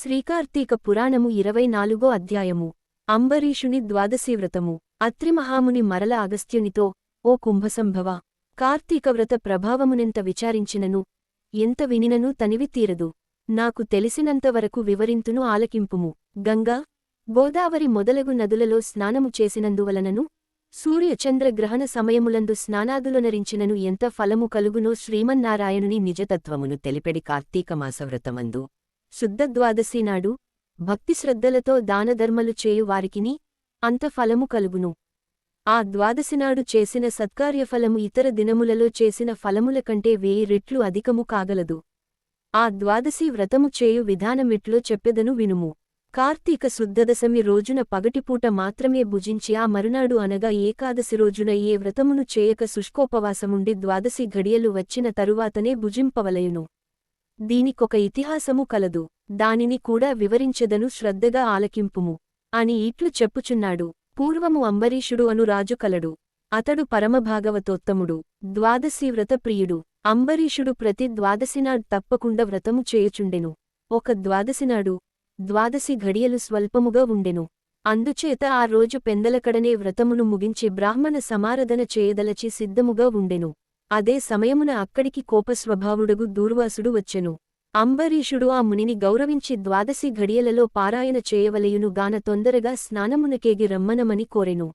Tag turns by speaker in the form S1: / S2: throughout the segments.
S1: శ్రీకార్తీక పురాణము 24 అధ్యాయము అంబరీషుని ద్వాదశి వ్రతము అత్రిమహాముని మరల అగస్త్యునితో ఓ కుంభసంభవ కార్తీకవ్రత ప్రభావమునెంత విచారించినను ఎంత వినినను తనివి తీరదు నాకు తెలిసినంతవరకు వివరింతును ఆలకింపుము గంగా గోదావరి మొదలగు నదులలో స్నానము చేసినందువలనను సూర్యచంద్రగ్రహణ సమయములందు స్నానాదులనరించినను ఎంత ఫలము కలుగునో శ్రీమన్నారాయణుని నిజతత్వమును తెలిపెడి కార్తీకమాసవ్రతమందు శుద్ధ ద్వాదశి నాడు భక్తిశ్రద్ధలతో దానధర్మలు చేయు వారికిని అంత ఫలము కలుగును ఆ ద్వాదశినాడు చేసిన సత్కార్యఫలము ఇతర దినములలో చేసిన ఫలముల కంటే 1000 రెట్లు అధికము కాగలదు ఆ ద్వాదశి వ్రతము చేయు విధానమిట్లో చెప్పెదను వినుము కార్తీక శుద్ధదశమి రోజున పగటిపూట మాత్రమే భుజించి ఆ మరునాడు అనగా ఏకాదశి రోజున ఏ వ్రతమును చేయక శుష్కోపవాసముండి ద్వాదశి ఘడియలు వచ్చిన తరువాతనే భుజింపవలయును దీనికొక ఇతిహాసము కలదు దానిని కూడా వివరించెదను శ్రద్ధగా ఆలకింపుము అని ఇట్లు చెప్పుచున్నాడు పూర్వము అంబరీషుడు అను రాజు కలడు అతడు పరమభాగవతోత్తముడు ద్వాదశి వ్రత ప్రియుడు అంబరీషుడు ప్రతి ద్వాదశినాడు తప్పకుండా వ్రతము చేయుచుండెను ఒక ద్వాదశినాడు ద్వాదశి ఘడియలు స్వల్పముగా ఉండెను అందుచేత ఆ రోజు పెందలకడనే వ్రతమును ముగించి బ్రాహ్మణ సమారాధన చేయదలచి సిద్ధముగా ఉండెను అదే సమయమున అక్కడికి కోపస్వభావుడగు దూర్వాసుడు వచ్చెను అంబరీషుడు ఆ మునిని గౌరవించి ద్వాదశి ఘడియలలో పారాయణ చేయవలయును గాన తొందరగా స్నానమునకేగి రమ్మనమని కోరెను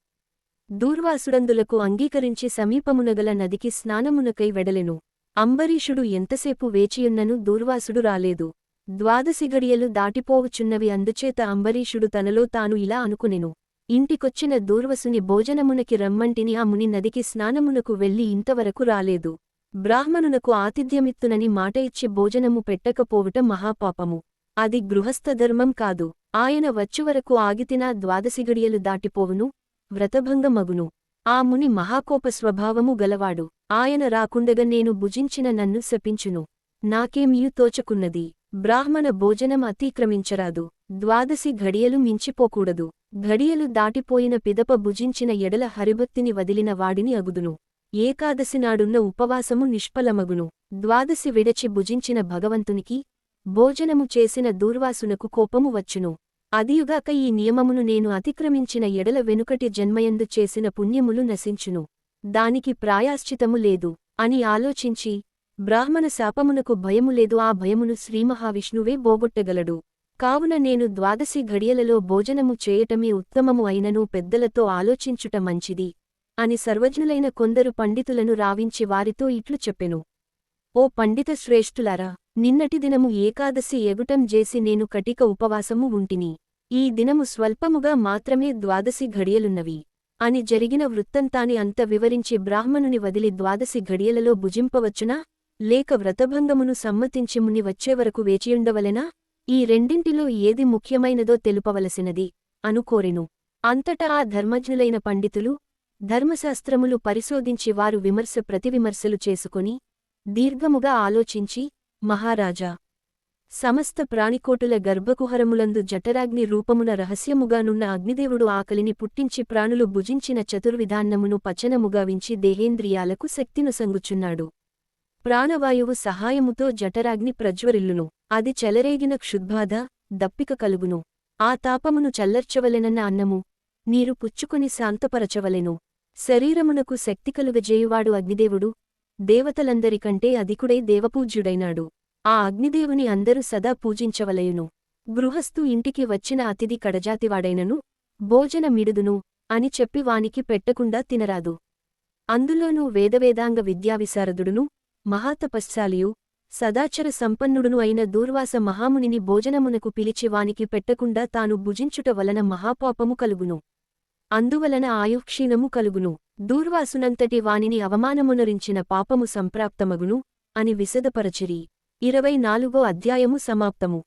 S1: దూర్వాసుడందులకు అంగీకరించి సమీపమునగల నదికి స్నానమునకై వెడలెను అంబరీషుడు ఎంతసేపు వేచియున్నను దూర్వాసుడు రాలేదు ద్వాదశి ఘడియలు దాటిపోవుచున్నవి అందుచేత అంబరీషుడు తనలో తాను ఇలా అనుకునెను ఇంటికొచ్చిన దూర్వసుని భోజనమునకి రమ్మంటిని ఆ ముని నదికి స్నానమునకు వెళ్లి ఇంతవరకు రాలేదు బ్రాహ్మణునకు ఆతిథ్యమిత్తునని మాట ఇచ్చి భోజనము పెట్టకపోవుట మహాపాపము అది గృహస్థధర్మం కాదు ఆయన వచ్చువరకు ఆగితినా ద్వాదశిఘడియలు దాటిపోవును వ్రతభంగమగును ఆ ముని మహాకోప స్వభావము గలవాడు ఆయన రాకుండగా నేను భుజించిన నన్ను శపించును నాకేమియు తోచకున్నది బ్రాహ్మణ భోజనం అతిక్రమించరాదు ద్వాదశి ఘడియలు మించిపోకూడదు ఘడియలు దాటిపోయిన పిదప భుజించిన ఎడల హరిభక్తిని వదిలిన వాడిని అగుదును ఏకాదశినాడున్న ఉపవాసము నిష్ఫలమగును ద్వాదశి విడచి భుజించిన భగవంతునికి భోజనము చేసిన దూర్వాసునకు కోపము వచ్చును అదియుగాక ఈ నియమమును నేను అతిక్రమించిన ఎడల వెనుకటి జన్మయందు చేసిన పుణ్యములు నశించును దానికి ప్రాయాశ్చితము లేదు అని ఆలోచించి బ్రాహ్మణ శాపమునకు భయము లేదు ఆ భయమును శ్రీమహావిష్ణువే బోగొట్టగలడు కావున నేను ద్వాదశి ఘడియలలో భోజనము చేయటమే ఉత్తమము అయినను పెద్దలతో ఆలోచించుట మంచిది అని సర్వజ్ఞులైన కొందరు పండితులను రావించి వారితో ఇట్లు చెప్పెను ఓ పండిత శ్రేష్ఠులారా నిన్నటి దినము ఏకాదశి ఎగుటం జేసి నేను కటిక ఉపవాసము ఉంటిని ఈ దినము స్వల్పముగా మాత్రమే ద్వాదశి ఘడియలున్నవి అని జరిగిన వృత్తంతాని అంత వివరించి బ్రాహ్మణుని వదిలి ద్వాదశి ఘడియలలో భుజింపవచ్చునా లేక వ్రతభంగమును సమ్మతించి ముని వచ్చేవరకు వేచియుండవలెనా ఈ రెండింటిలో ఏది ముఖ్యమైనదో తెలుపవలసినది అనుకోరెను అంతటా ఆ ధర్మజ్ఞులైన పండితులు ధర్మశాస్త్రములు పరిశోధించి వారు విమర్శ ప్రతివిమర్శలు చేసుకొని దీర్ఘముగా ఆలోచించి మహారాజా సమస్త ప్రాణికోటుల గర్భకుహరములందు జఠరాగ్ని రూపమున రహస్యముగానున్న అగ్నిదేవుడు ఆకలిని పుట్టించి ప్రాణులు భుజించిన చతుర్విధాన్నమును పచనముగావించి దేహేంద్రియాలకు శక్తిను సంగుచున్నాడు ప్రాణవాయువు సహాయముతో జఠరాగ్ని ప్రజ్వరిల్లును అది చెలరేగిన క్షుద్బాధ దప్పిక కలుగును ఆ తాపమును చల్లర్చవలెనన్న అన్నము నీరు పుచ్చుకొని శాంతపరచవలెను శరీరమునకు శక్తి కలుగజేయువాడు అగ్నిదేవుడు దేవతలందరికంటే అధికుడై దేవపూజ్యుడైనాడు ఆ అగ్నిదేవుని అందరూ సదా పూజించవలయును గృహస్థు ఇంటికి వచ్చిన అతిథి కడజాతివాడైనను భోజనమిడుదును అని చెప్పి వానికి పెట్టకుండా తినరాదు అందులోనూ వేదవేదాంగ విద్యావిశారదుడును మహాతపశ్శాలియు సదాచర సంపన్నుడును అయిన దూర్వాస మహామునిని భోజనమునకు పిలిచి వానికి పెట్టకుండా తాను భుజించుట వలన మహాపాపము కలుగును అందువలన ఆయుక్షీణము కలుగును దూర్వాసునంతటి వానిని అవమానమునరించిన పాపము సంప్రాప్తమగును అని విశదపరచిరి 24 అధ్యాయము సమాప్తము।